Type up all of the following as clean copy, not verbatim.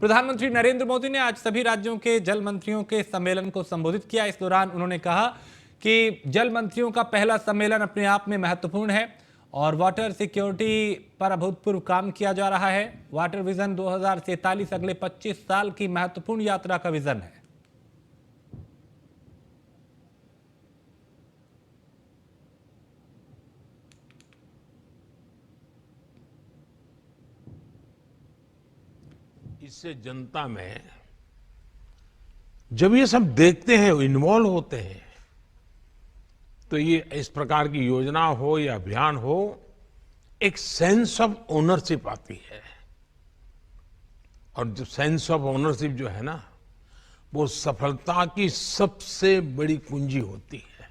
प्रधानमंत्री नरेंद्र मोदी ने आज सभी राज्यों के जल मंत्रियों के सम्मेलन को संबोधित किया। इस दौरान उन्होंने कहा कि जल मंत्रियों का पहला सम्मेलन अपने आप में महत्वपूर्ण है और वाटर सिक्योरिटी पर अभूतपूर्व काम किया जा रहा है। वाटर विजन 2047 अगले 25 साल की महत्वपूर्ण यात्रा का विजन है। इससे जनता में जब ये सब देखते हैं, इन्वॉल्व होते हैं, तो ये इस प्रकार की योजना हो या अभियान हो, एक सेंस ऑफ ओनरशिप आती है। और जो सेंस ऑफ ओनरशिप जो है ना, वो सफलता की सबसे बड़ी कुंजी होती है।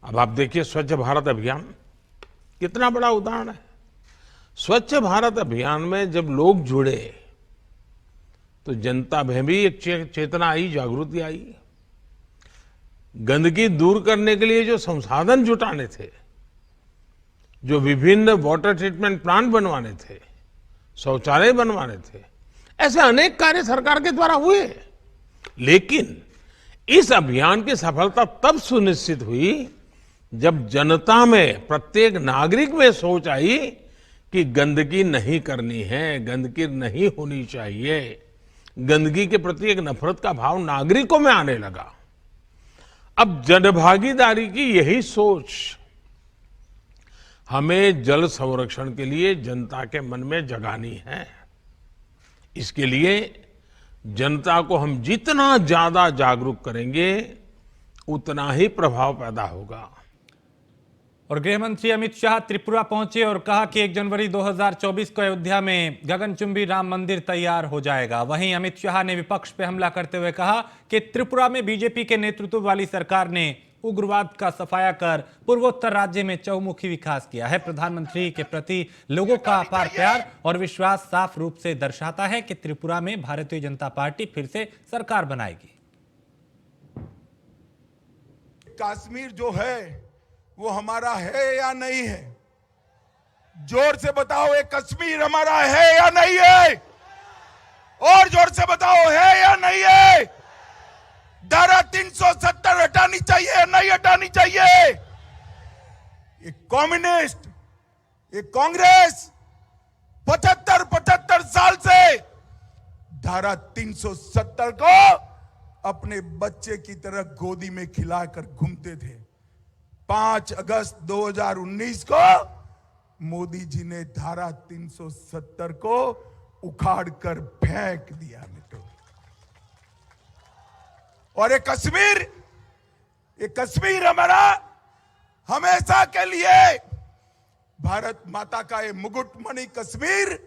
अब आप देखिए, स्वच्छ भारत अभियान कितना बड़ा उदाहरण है। स्वच्छ भारत अभियान में जब लोग जुड़े तो जनता में भी एक चेतना आई, जागृति आई। गंदगी दूर करने के लिए जो संसाधन जुटाने थे, जो विभिन्न वाटर ट्रीटमेंट प्लांट बनवाने थे, शौचालय बनवाने थे, ऐसे अनेक कार्य सरकार के द्वारा हुए। लेकिन इस अभियान की सफलता तब सुनिश्चित हुई जब जनता में, प्रत्येक नागरिक में सोच आई कि गंदगी नहीं करनी है, गंदगी नहीं होनी चाहिए। गंदगी के प्रति एक नफरत का भाव नागरिकों में आने लगा। अब जनभागीदारी की यही सोच हमें जल संरक्षण के लिए जनता के मन में जगानी है। इसके लिए जनता को हम जितना ज्यादा जागरूक करेंगे, उतना ही प्रभाव पैदा होगा। और गृह मंत्री अमित शाह त्रिपुरा पहुंचे और कहा कि 1 जनवरी 2024 को अयोध्या में गगनचुंबी राम मंदिर तैयार हो जाएगा। वहीं अमित शाह ने विपक्ष पर हमला करते हुए कहा कि त्रिपुरा में बीजेपी के नेतृत्व वाली सरकार ने उग्रवाद का सफाया कर पूर्वोत्तर राज्य में चहुमुखी विकास किया है। प्रधानमंत्री के प्रति लोगों का अपार प्यार और विश्वास साफ रूप से दर्शाता है कि त्रिपुरा में भारतीय जनता पार्टी फिर से सरकार बनाएगी। कश्मीर जो है वो हमारा है या नहीं है? जोर से बताओ, ये कश्मीर हमारा है या नहीं है? और जोर से बताओ, है या नहीं है? धारा 370 हटानी चाहिए या नहीं हटानी चाहिए? ये कम्युनिस्ट, ये कांग्रेस 75 साल से धारा 370 को अपने बच्चे की तरह गोदी में खिलाकर घूमते थे। 5 अगस्त 2019 को मोदी जी ने धारा 370 को उखाड़ कर फेंक दिया मित्रों। और ये कश्मीर हमारा हमेशा के लिए, भारत माता का ये मुकुटमणि कश्मीर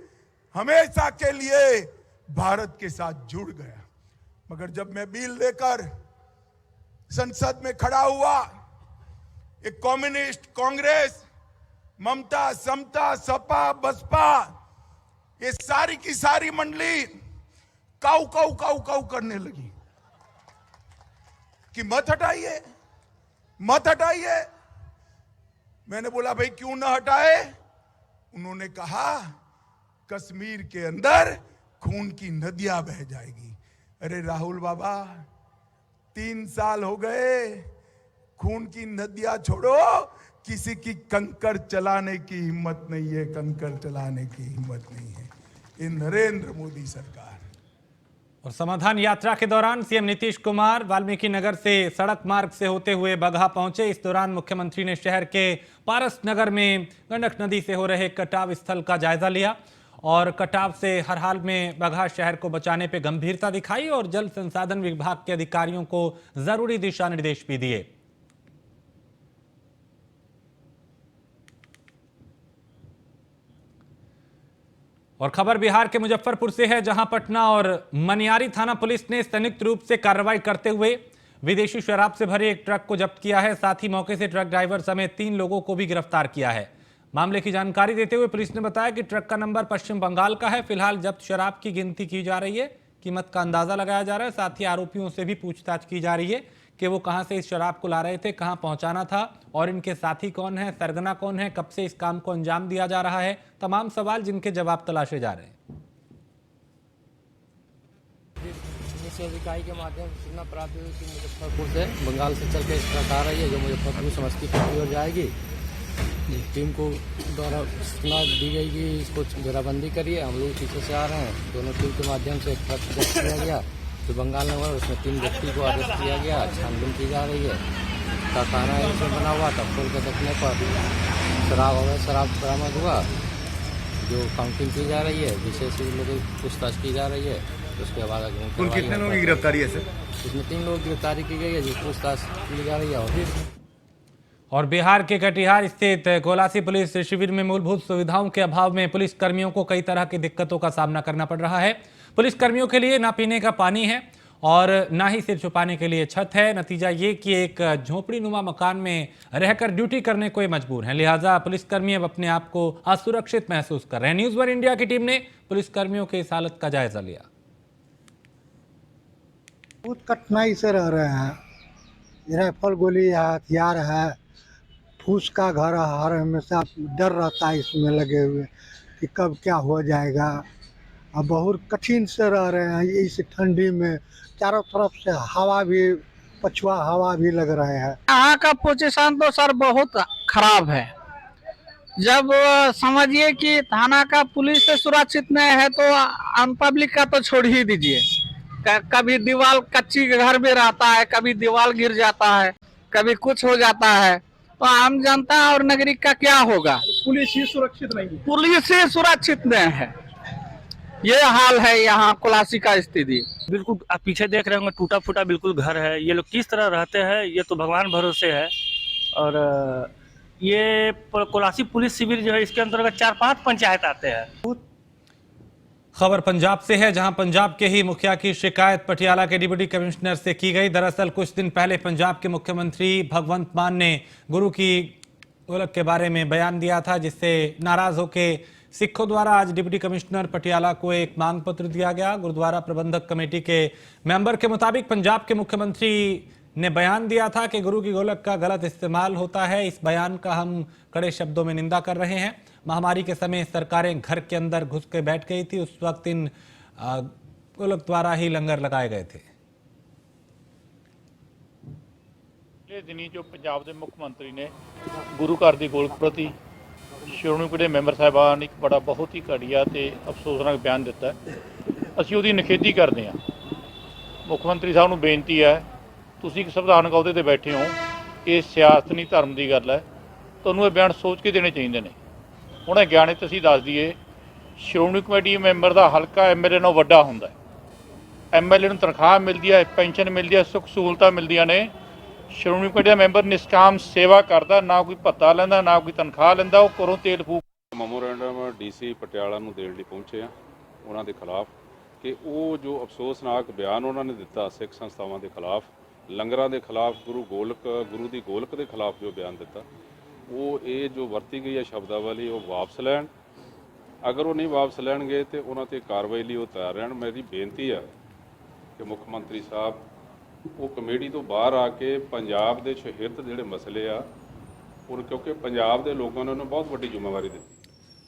हमेशा के लिए भारत के साथ जुड़ गया। मगर जब मैं बिल लेकर संसद में खड़ा हुआ, एक कम्युनिस्ट, कांग्रेस, ममता, समता, सपा, बसपा, ये सारी की सारी मंडली काऊ काऊ काऊ काऊ करने लगी कि मत हटाइए, मत हटाइए। मैंने बोला भाई क्यों ना हटाए? उन्होंने कहा कश्मीर के अंदर खून की नदियां बह जाएगी। अरे राहुल बाबा, 3 साल हो गए, खून की नदियां छोड़ो, किसी की कंकर चलाने की हिम्मत नहीं है, कंकर चलाने की हिम्मत नहीं है। ये नरेंद्र मोदी सरकार। और समाधान यात्रा के दौरान सीएम नीतीश कुमार वाल्मीकि नगर से सड़क मार्ग से होते हुए बगहा पहुंचे। इस दौरान मुख्यमंत्री ने शहर के पारस नगर में गंडक नदी से हो रहे कटाव स्थल का जायजा लिया और कटाव से हर हाल में बगहा शहर को बचाने पर गंभीरता दिखाई और जल संसाधन विभाग के अधिकारियों को जरूरी दिशा निर्देश भी दिए। और खबर बिहार के मुजफ्फरपुर से है, जहां पटना और मनियारी थाना पुलिस ने संयुक्त रूप से कार्रवाई करते हुए विदेशी शराब से भरे एक ट्रक को जब्त किया है। साथ ही मौके से ट्रक ड्राइवर समेत 3 लोगों को भी गिरफ्तार किया है। मामले की जानकारी देते हुए पुलिस ने बताया कि ट्रक का नंबर पश्चिम बंगाल का है। फिलहाल जब्त शराब की गिनती की जा रही है, कीमत का अंदाजा लगाया जा रहा है। साथ ही आरोपियों से भी पूछताछ की जा रही है कि वो कहां से इस शराब को ला रहे थे, कहां पहुंचाना था और इनके साथी कौन है, सरगना कौन है, कब से इस काम को अंजाम दिया जा रहा है। तमाम सवाल जिनके जवाब तलाशे जा रहे हैं। विशेष इकाई के माध्यम से सूचना प्राप्त हुई कि मुजफ्फरपुर से बंगाल से चल के इस ट्रक आ रही है जो मुजफ्फरपुर समस्तीपुर की ओर जाएगी। टीम को द्वारा सूचना दी गई कि इसको घेराबंदी करिए, हम लोग पीछे से आ रहे हैं। दोनों टीम के माध्यम से एक ट्रक जब्त किया गया जो बंगाल नंबर, उसमें 3 व्यक्ति को अरेस्ट किया गया। छानबीन की जा रही है। कारखाना इसमें बना हुआ था, खोल के देखने पर शराब बरामद हुआ जो काउंटिंग की जा रही है। विशेष लोगों की पूछताछ की जा रही है। उसके बाद कुल कितने लोगों की गिरफ्तारी है सर? इसमें 3 लोगों की गिरफ्तारी की गई है जो पूछताछ की जा रही है। और बिहार के कटिहार स्थित कोलासी पुलिस शिविर में मूलभूत सुविधाओं के अभाव में पुलिस कर्मियों को कई तरह की दिक्कतों का सामना करना पड़ रहा है। पुलिस कर्मियों के लिए ना पीने का पानी है और ना ही सिर छुपाने के लिए छत है। नतीजा ये कि एक झोपड़ी नुमा मकान में रहकर ड्यूटी करने को मजबूर हैं। लिहाजा पुलिसकर्मी अब अपने आप को असुरक्षित महसूस कर रहे हैं। न्यूज़ वन इंडिया की टीम ने पुलिसकर्मियों के इस हालत का जायजा लिया। बहुत कठिनाई से रह रहे हैं। राइफल गोली है, हथियार है, फूस का घर है, हर हमेशा डर रहता है इसमें लगे हुए कि कब क्या हो जाएगा। अब बहुत कठिन से रह रहे हैं इस ठंडी में। चारों तरफ से हवा भी, पछुआ हवा भी लग रहे हैं। यहाँ का पोजीशन तो सर बहुत खराब है। जब समझिए कि थाना का पुलिस से सुरक्षित नहीं है तो आम पब्लिक का तो छोड़ ही दीजिए। कभी दीवार कच्ची घर में रहता है, कभी दीवार गिर जाता है, कभी कुछ हो जाता है, तो आम जनता और नागरिक का क्या होगा? पुलिस ही सुरक्षित नहीं है। पुलिस ही सुरक्षित नहीं है। ये हाल है यहाँ कोलासी का स्थिति। बिल्कुल आप पीछे देख रहे होंगे, टूटा फूटा बिल्कुल घर है। ये लोग किस तरह रहते हैं ये तो भगवान भरोसे है। और ये कोलासी पुलिस शिविर जो है इसके अंतर्गत 4-5 पंचायत आते हैं। खबर पंजाब से है, जहां पंजाब के ही मुखिया की शिकायत पटियाला के डिप्टी कमिश्नर से की गई। दरअसल कुछ दिन पहले पंजाब के मुख्यमंत्री भगवंत मान ने गुरु की गोलक के बारे में बयान दिया था, जिससे नाराज होकर सिखों द्वारा आज डिप्टी कमिश्नर पटियाला को एक मांग पत्र दिया गया। गुरुद्वारा प्रबंधक कमेटी के मेंबर के मुताबिक पंजाब के मुख्यमंत्री ने बयान दिया था कि गुरु की गोलक का गलत इस्तेमाल होता है। इस बयान का हम कड़े शब्दों में निंदा कर रहे हैं। महामारी के समय सरकारें घर के अंदर घुस के बैठ गई थी, उस वक्त इन गोलक द्वारा ही लंगर लगाए गए थे। पिछले दिनी जो पंजाब के मुख्यमंत्री ने गुरु घर की गोलक प्रति श्रोमणी कमेटी मैंबर साहबान एक बड़ा बहुत ही घटिया तो अफसोसनाक बयान दिता है। असीं उहदी निखेधी करते हैं। मुख्यमंत्री साहब नूं बेनती है, तुसीं एक संविधानक अहुदे ते बैठे हो, ये सियासत नहीं धर्म की गल है, तुहानूं ये बयान सोच के देने चाहिए ने। हुण ज्ञानित असीं दस दईए, श्रोमणी कमेटी मैंबर का हल्का MLA नालों वड्डा हुंदा है। MLA नूं तनख्वाह मिलती है, पेंशन मिलती है, सुख सहूलतां मिलदियां ने। श्रोमणी कमेटी का मैंबर निष्काम सेवा करता, ना कोई भत्ता लैंदा ना कोई तनख्वाह लैंदा, वो घरों तेल फूक। ਮੈਮੋਰੈਂਡਮ DC ਪਟਿਆਲਾ ਨੂੰ ਦੇਣ ਲਈ ਪਹੁੰਚੇ ਆ ਉਹਨਾਂ ਦੇ ਖਿਲਾਫ ਕਿ ਉਹ ਜੋ ਅਫਸੋਸਨਾਕ ਬਿਆਨ ਉਹਨਾਂ ਨੇ ਦਿੱਤਾ ਸਿੱਖ ਸੰਸਥਾਵਾਂ ਦੇ ਖਿਲਾਫ, ਲੰਗਰਾਂ ਦੇ ਖਿਲਾਫ, ਗੁਰੂ ਦੀ ਗੋਲਕ ਦੇ ਖਿਲਾਫ ਜੋ ਬਿਆਨ ਦਿੱਤਾ, ਉਹ ਇਹ ਜੋ ਵਰਤੀ ਗਈ ਹੈ ਸ਼ਬਦਾਵਲੀ ਉਹ ਵਾਪਸ ਲੈਣ। ਅਗਰ ਉਹ ਨਹੀਂ ਵਾਪਸ ਲੈਣਗੇ ਤੇ ਉਹਨਾਂ ਤੇ ਕਾਰਵਾਈ ਲਈ ਉਹ ਤਿਆਰ ਰਹਿਣ। ਮੇਰੀ ਬੇਨਤੀ ਹੈ ਕਿ ਮੁੱਖ ਮੰਤਰੀ ਸਾਹਿਬ ਉਹ ਕਮੇਟੀ ਤੋਂ ਬਾਹਰ ਆ ਕੇ ਪੰਜਾਬ ਦੇ ਸ਼ਹਿਰਤ ਜਿਹੜੇ ਮਸਲੇ ਆ, और क्योंकि पंजाब के लोगों ने उन्हें बहुत बड़ी जिम्मेवारी दी।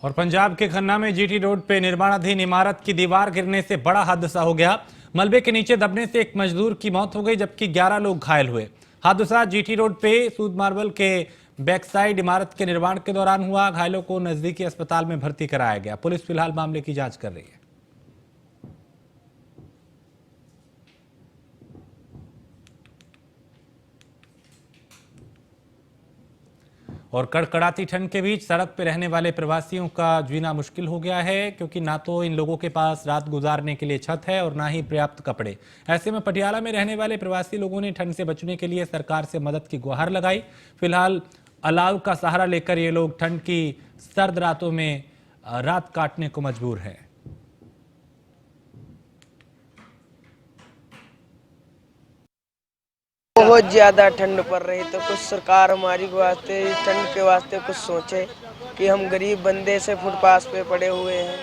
और पंजाब के खन्ना में GT रोड पे निर्माणाधीन इमारत की दीवार गिरने से बड़ा हादसा हो गया। मलबे के नीचे दबने से एक मजदूर की मौत हो गई, जबकि 11 लोग घायल हुए। हादसा GT रोड पे सूद मार्बल के बैक साइड इमारत के निर्माण के दौरान हुआ। घायलों को नजदीकी अस्पताल में भर्ती कराया गया। पुलिस फिलहाल मामले की जांच कर रही है। और कड़कड़ाती ठंड के बीच सड़क पर रहने वाले प्रवासियों का जीना मुश्किल हो गया है, क्योंकि ना तो इन लोगों के पास रात गुजारने के लिए छत है और ना ही पर्याप्त कपड़े। ऐसे में पटियाला में रहने वाले प्रवासी लोगों ने ठंड से बचने के लिए सरकार से मदद की गुहार लगाई। फिलहाल अलाव का सहारा लेकर ये लोग ठंड की सर्द रातों में रात काटने को मजबूर हैं। बहुत ज़्यादा ठंड पड़ रही, तो कुछ सरकार हमारी वास्ते ठंड के वास्ते कुछ सोचे कि हम गरीब बंदे से फुटपाथ पे पड़े हुए हैं,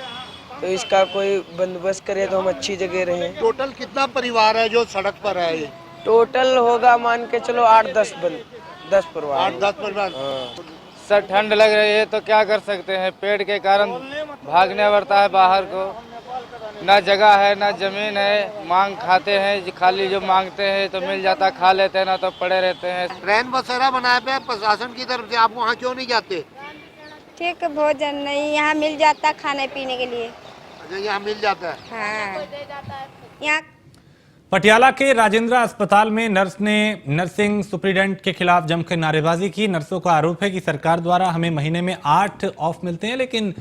तो इसका कोई बंदोबस्त करे तो हम अच्छी जगह रहें। टोटल कितना परिवार है जो सड़क पर है? ये टोटल होगा मान के चलो 8-10 परिवार। 8-10 परिवार। सर ठंड लग रही है तो क्या कर सकते हैं, पेड़ के कारण भागने पड़ता है बाहर को। ना जगह है ना जमीन है, मांग खाते हैं, खाली जो मांगते हैं तो मिल जाता, खा लेते हैं, ना तो पड़े रहते हैं। ट्रेन बसेरा बनाए पे प्रशासन की तरफ से, आप वहाँ क्यों नहीं जाते? ठीक भोजन नहीं यहाँ मिल जाता खाने पीने के लिए। अच्छा, यहाँ मिल जाता है। हाँ यहाँ पटियाला के राजेंद्र अस्पताल में नर्स ने नर्सिंग सुप्रीडेंट के खिलाफ जमकर नारेबाजी की। नर्सों का आरोप है कि सरकार द्वारा हमें महीने में 8 ऑफ मिलते हैं, लेकिन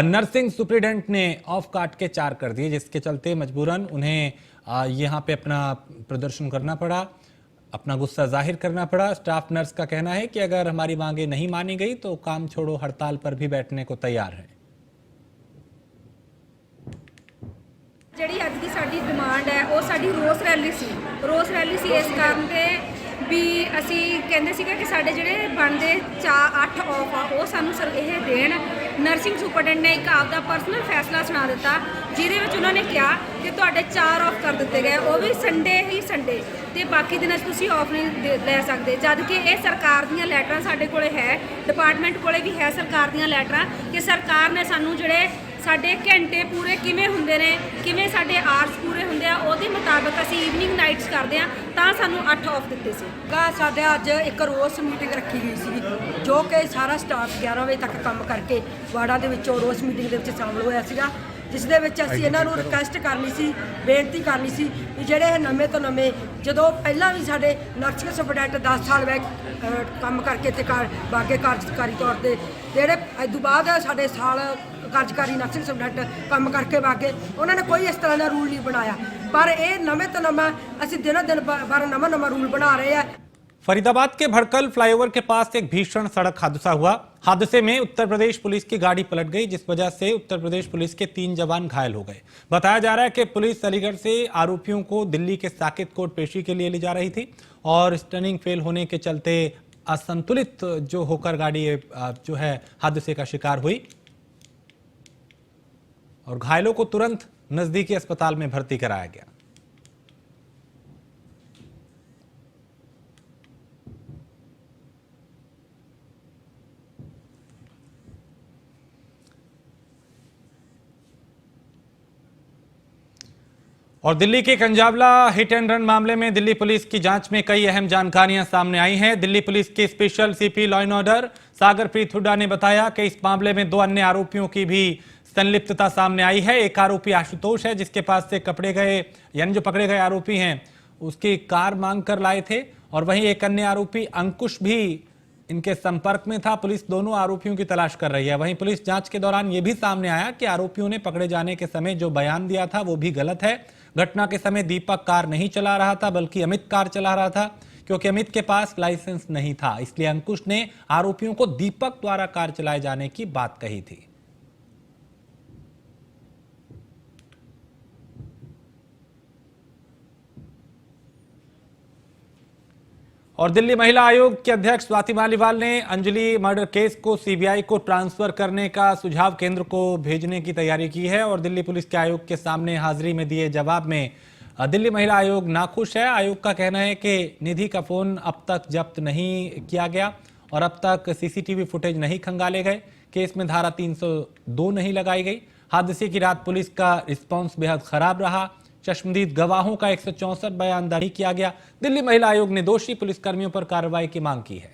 नर्सिंग सुप्रीडेंट ने ऑफ काट के 4 कर दिए, जिसके चलते मजबूरन उन्हें यहां पे अपना प्रदर्शन करना पड़ा, अपना गुस्सा जाहिर करना पड़ा। स्टाफ नर्स का कहना है कि अगर हमारी मांगे नहीं मानी गई तो काम छोड़ो हड़ताल पर भी बैठने को तैयार है। ਜਿਹੜੀ ਅੱਜ ਦੀ ਸਾਡੀ ਡਿਮਾਂਡ ਹੈ ਉਹ ਸਾਡੀ ਰੋਸ ਰੈਲੀ ਸੀ ਇਸ ਕਾਰਨ ਤੇ ਵੀ ਅਸੀਂ ਕਹਿੰਦੇ ਸੀਗਾ ਕਿ ਸਾਡੇ ਜਿਹੜੇ ਬਣਦੇ 8 ਆਫ ਆ ਉਹ ਸਾਨੂੰ ਇਹ ਦੇਣ। ਨਰਸਿੰਗ ਸੁਪਰਡੈਂਟ ਨੇ ਇੱਕ ਆਪਦਾ ਪਰਸਨਲ ਫੈਸਲਾ ਸੁਣਾ ਦਿੱਤਾ ਜਿਹਦੇ ਵਿੱਚ ਉਹਨਾਂ ਨੇ ਕਿਹਾ ਕਿ ਤੁਹਾਡੇ 4 ਆਫ ਕਰ ਦਿੱਤੇ ਗਏ, ਉਹ ਵੀ ਸੰਡੇ ਤੇ ਬਾਕੀ ਦਿਨਾਂ 'ਚ ਤੁਸੀਂ ਆਫ ਨਹੀਂ ਲੈ ਸਕਦੇ, ਜਦ ਕਿ ਇਹ ਸਰਕਾਰ ਦੀਆਂ ਲੈਟਰਾਂ ਸਾਡੇ ਕੋਲੇ ਹੈ, ਡਿਪਾਰਟਮੈਂਟ ਕੋਲੇ ਵੀ ਹੈ ਸਰਕਾਰ ਦੀਆਂ ਲੈਟਰਾਂ ਕਿ ਸਰਕਾਰ ਨੇ ਸਾਨੂੰ ਜਿਹੜੇ ਸਾਡੇ ਘੰਟੇ ਪੂਰੇ ਕਿਵੇਂ ਹੁੰਦੇ ਨੇ, ਕਿਵੇਂ ਸਾਡੇ ਆਵਰਸ ਪੂਰੇ ਹੁੰਦੇ ਆ, ਉਹਦੇ ਮੁਤਾਬਕ ਅਸੀਂ ਈਵਨਿੰਗ ਨਾਈਟਸ ਕਰਦੇ ਆ ਤਾਂ ਸਾਨੂੰ 8 ਆਫ ਦਿੱਤੇ ਸੀ। ਸਾਡੇ ਅੱਜ ਇੱਕ ਰੋਸ ਮੀਟਿੰਗ ਰੱਖੀ ਗਈ ਸੀ ਜੋ ਕਿ ਸਾਰਾ ਸਟਾਫ 11 ਵਜੇ ਤੱਕ ਕੰਮ ਕਰਕੇ ਵਾਰਡਾਂ ਦੇ ਵਿੱਚੋਂ ਰੋਸ ਮੀਟਿੰਗ ਦੇ ਵਿੱਚ ਸ਼ਾਮਲ ਹੋਇਆ ਸੀਗਾ, ਜਿਸ ਦੇ ਵਿੱਚ ਅਸੀਂ ਇਹਨਾਂ ਨੂੰ ਰਿਕਵੈਸਟ ਕਰਨੀ ਸੀ, ਬੇਨਤੀ ਕਰਨੀ ਸੀ ਕਿ ਜਿਹੜੇ ਇਹ ਨਵੇਂ ਤੋਂ ਨਵੇਂ, ਜਦੋਂ ਪਹਿਲਾਂ ਵੀ ਸਾਡੇ ਨਰਸਿੰਗ ਸੁਪਰਡੈਂਟ 10 ਸਾਲ ਕੰਮ ਕਰਕੇ ਤੇ ਬਾਗੇ ਕਾਰਜਕਾਰੀ ਤੌਰ ਤੇ ਜਿਹੜੇ ਅੱਜ ਤੋਂ ਬਾਅਦ ਸਾਡੇ ਸਾਲ ਕਾਰਜਕਾਰੀ ਨਰਸਿੰਗ ਸੁਪਰਡੈਂਟ ਕੰਮ ਕਰਕੇ ਬਾਗੇ, ਉਹਨਾਂ ਨੇ ਕੋਈ ਇਸ ਤਰ੍ਹਾਂ ਦਾ ਰੂਲ ਨਹੀਂ ਬਣਾਇਆ, ਪਰ ਇਹ ਨਵੇਂ ਤੋਂ ਨਵਾਂ ਅਸੀਂ ਦਿਨੋਂ दिन बार नवा रूल बना रहे हैं। फरीदाबाद के भड़कल फ्लाईओवर के पास एक भीषण सड़क हादसा हुआ। हादसे में उत्तर प्रदेश पुलिस की गाड़ी पलट गई, जिस वजह से उत्तर प्रदेश पुलिस के 3 जवान घायल हो गए। बताया जा रहा है कि पुलिस अलीगढ़ से आरोपियों को दिल्ली के साकेत कोर्ट पेशी के लिए ले जा रही थी और स्टर्निंग फेल होने के चलते असंतुलित जो होकर गाड़ी जो है हादसे का शिकार हुई और घायलों को तुरंत नजदीकी अस्पताल में भर्ती कराया गया। और दिल्ली के कंजावला हिट एंड रन मामले में दिल्ली पुलिस की जांच में कई अहम जानकारियां सामने आई हैं। दिल्ली पुलिस के special CP law and order Sagarpreet Hooda ने बताया कि इस मामले में 2 अन्य आरोपियों की भी संलिप्तता सामने आई है। एक आरोपी आशुतोष है, जिसके पास से जो पकड़े गए आरोपी हैं उसकी कार मांग कर लाए थे, और वहीं एक अन्य आरोपी अंकुश भी इनके संपर्क में था। पुलिस दोनों आरोपियों की तलाश कर रही है। वहीं पुलिस जांच के दौरान यह भी सामने आया कि आरोपियों ने पकड़े जाने के समय जो बयान दिया था वो भी गलत है। घटना के समय दीपक कार नहीं चला रहा था, बल्कि अमित कार चला रहा था, क्योंकि अमित के पास लाइसेंस नहीं था। इसलिए अंकुश ने आरोपियों को दीपक द्वारा कार चलाए जाने की बात कही थी। और दिल्ली महिला आयोग के अध्यक्ष स्वाति मालीवाल ने अंजलि मर्डर केस को सीबीआई को ट्रांसफर करने का सुझाव केंद्र को भेजने की तैयारी की है। और दिल्ली पुलिस के आयोग के सामने हाजिरी में दिए जवाब में दिल्ली महिला आयोग नाखुश है। आयोग का कहना है कि निधि का फोन अब तक जब्त नहीं किया गया और अब तक सीसीटीवी फुटेज नहीं खंगाले गए। केस में धारा 302 नहीं लगाई गई। हादसे की रात पुलिस का रिस्पॉन्स बेहद खराब रहा। चश्मदीद गवाहों का 164 बयान दर्ज किया गया। दिल्ली महिला आयोग ने दोषी पुलिसकर्मियों पर कार्रवाई की मांग की है।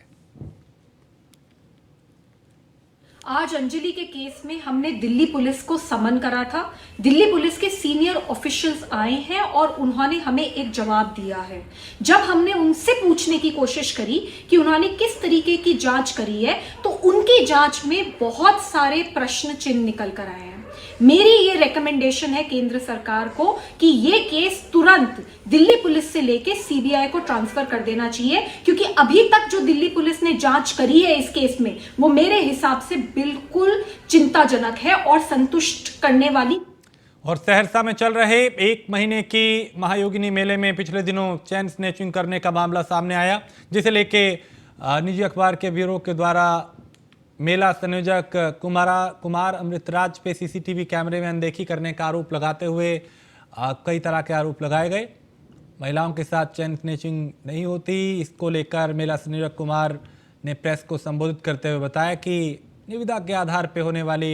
आज अंजलि के केस में हमने दिल्ली पुलिस को समन करा था। दिल्ली पुलिस के सीनियर ऑफिशियल्स आए हैं और उन्होंने हमें एक जवाब दिया है। जब हमने उनसे पूछने की कोशिश करी कि उन्होंने किस तरीके की जांच करी है, तो उनकी जांच में बहुत सारे प्रश्न चिन्ह निकल कर आए हैं। मेरी ये रिकमेंडेशन है केंद्र सरकार को कि ये केस तुरंत दिल्ली पुलिस से लेके सीबीआई को ट्रांसफर कर देना चाहिए, क्योंकि अभी तक जो दिल्ली पुलिस ने जांच करी है इस केस में, वो मेरे हिसाब से बिल्कुल चिंताजनक है और संतुष्ट करने वाली। और सहरसा में चल रहे 1 महीने की महायोगिनी मेले में पिछले दिनों चैन स्नैचिंग करने का मामला सामने आया, जिसे लेके निजी अखबार के ब्यूरो के द्वारा मेला संयोजक कुमार अमृतराज पे सीसीटीवी कैमरे में अनदेखी करने का आरोप लगाते हुए कई तरह के आरोप लगाए गए। महिलाओं के साथ चैन स्नैचिंग नहीं होती, इसको लेकर मेला संयोजक कुमार ने प्रेस को संबोधित करते हुए बताया कि निविदा के आधार पर होने वाली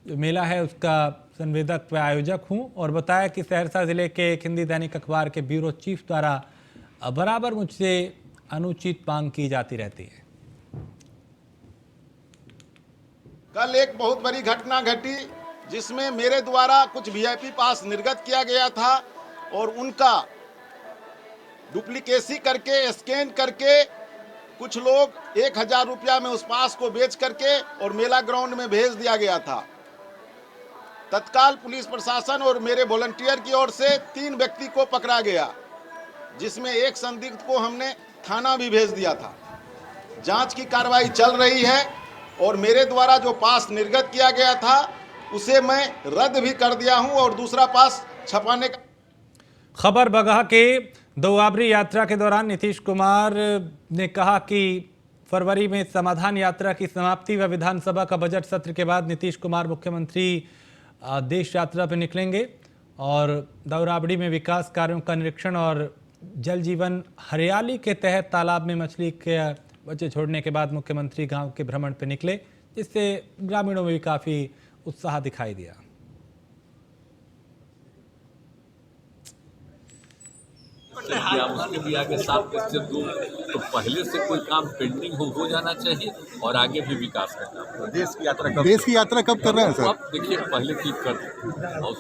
जो मेला है उसका संवेदक व आयोजक हूं और बताया कि सहरसा जिले के एक हिंदी दैनिक अखबार के ब्यूरो चीफ द्वारा बराबर मुझसे अनुचित मांग की जाती रहती है। कल एक बहुत बड़ी घटना घटी जिसमें मेरे द्वारा कुछ वीआईपी पास निर्गत किया गया था और उनका डुप्लीकेसी करके स्कैन करके कुछ लोग 1000 रुपया में उस पास को बेच करके और मेला ग्राउंड में भेज दिया गया था। तत्काल पुलिस प्रशासन और मेरे वॉलंटियर की ओर से 3 व्यक्ति को पकड़ा गया, जिसमें एक संदिग्ध को हमने थाना भी भेज दिया था। जांच की कार्रवाई चल रही है और मेरे द्वारा जो पास निर्गत किया गया था उसे मैं रद्द भी कर दिया हूं और दूसरा पास छपाने का। खबर बगहा के दोआबरी यात्रा के दौरान नीतीश कुमार ने कहा कि फरवरी में समाधान यात्रा की समाप्ति व विधानसभा का बजट सत्र के बाद नीतीश कुमार मुख्यमंत्री देश यात्रा पर निकलेंगे और दौराबड़ी में विकास कार्यों का निरीक्षण और जल जीवन हरियाली के तहत तालाब में मछली के बच्चे छोड़ने के बाद मुख्यमंत्री गांव के भ्रमण पर निकले, जिससे ग्रामीणों में भी काफ़ी उत्साह दिखाई दिया। उसके भी आगे 7 से दूर तो पहले से कोई काम पेंडिंग हो जाना चाहिए और आगे भी विकास करना। देश की यात्रा कब कर रहे हैं सर? अब देखिए पहले ठीक कर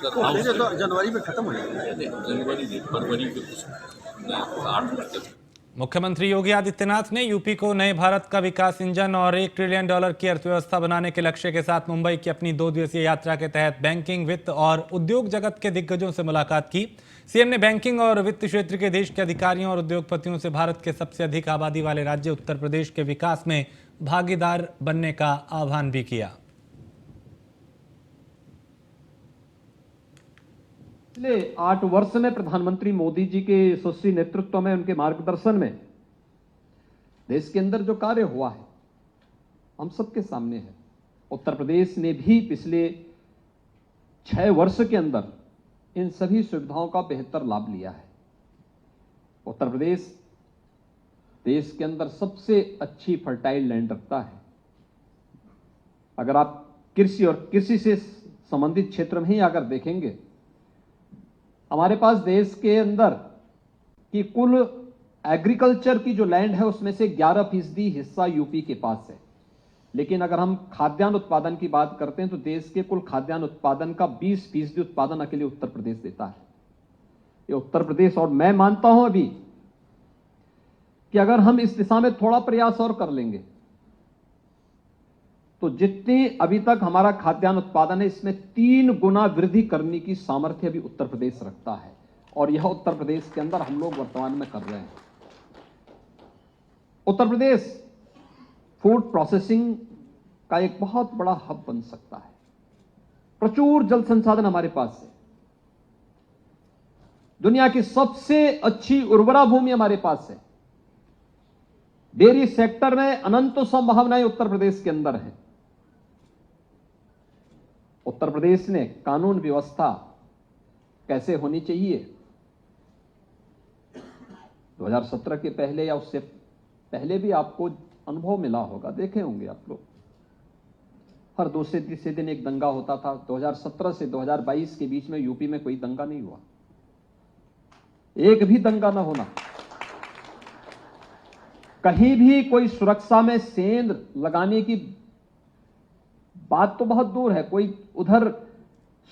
तो जनवरी में खत्म हो जाएगा। जनवरी फरवरी के कुछ 8 मुख्यमंत्री योगी आदित्यनाथ ने यूपी को नए भारत का विकास इंजन और $1 ट्रिलियन की अर्थव्यवस्था बनाने के लक्ष्य के साथ मुंबई की अपनी 2 दिवसीय यात्रा के तहत बैंकिंग, वित्त और उद्योग जगत के दिग्गजों से मुलाकात की। सीएम ने बैंकिंग और वित्त क्षेत्र के देश के अधिकारियों और उद्योगपतियों से भारत के सबसे अधिक आबादी वाले राज्य उत्तर प्रदेश के विकास में भागीदार बनने का आह्वान भी किया। पिछले 8 वर्ष में प्रधानमंत्री मोदी जी के यशस्वी नेतृत्व में, उनके मार्गदर्शन में देश के अंदर जो कार्य हुआ है हम सबके सामने है। उत्तर प्रदेश ने भी पिछले 6 वर्ष के अंदर इन सभी सुविधाओं का बेहतर लाभ लिया है। उत्तर प्रदेश देश के अंदर सबसे अच्छी फर्टाइल लैंड रखता है। अगर आप कृषि और कृषि से संबंधित क्षेत्र में ही अगर देखेंगे, हमारे पास देश के अंदर की कुल एग्रीकल्चर की जो लैंड है उसमें से 11% हिस्सा यूपी के पास है। लेकिन अगर हम खाद्यान्न उत्पादन की बात करते हैं तो देश के कुल खाद्यान्न उत्पादन का 20% उत्पादन अकेले उत्तर प्रदेश देता है। ये उत्तर प्रदेश, और मैं मानता हूं अभी कि अगर हम इस दिशा में थोड़ा प्रयास और कर लेंगे तो जितनी अभी तक हमारा खाद्यान्न उत्पादन है इसमें 3 गुना वृद्धि करने की सामर्थ्य भी उत्तर प्रदेश रखता है, और यह उत्तर प्रदेश के अंदर हम लोग वर्तमान में कर रहे हैं। उत्तर प्रदेश फूड प्रोसेसिंग का एक बहुत बड़ा हब बन सकता है। प्रचुर जल संसाधन हमारे पास है। दुनिया की सबसे अच्छी उर्वरा भूमि हमारे पास है। डेयरी सेक्टर में अनंत संभावनाएं उत्तर प्रदेश के अंदर है। उत्तर प्रदेश ने कानून व्यवस्था कैसे होनी चाहिए, 2017 के पहले या उससे पहले भी आपको अनुभव मिला होगा, देखे होंगे आप लोग। हर दूसरे तीसरे दिन एक दंगा होता था। 2017 से 2022 के बीच में यूपी में कोई दंगा नहीं हुआ, एक भी दंगा ना होना। कहीं भी कोई सुरक्षा में सेंध लगाने की बात तो बहुत दूर है, कोई उधर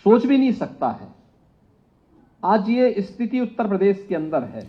सोच भी नहीं सकता है। आज ये स्थिति उत्तर प्रदेश के अंदर है।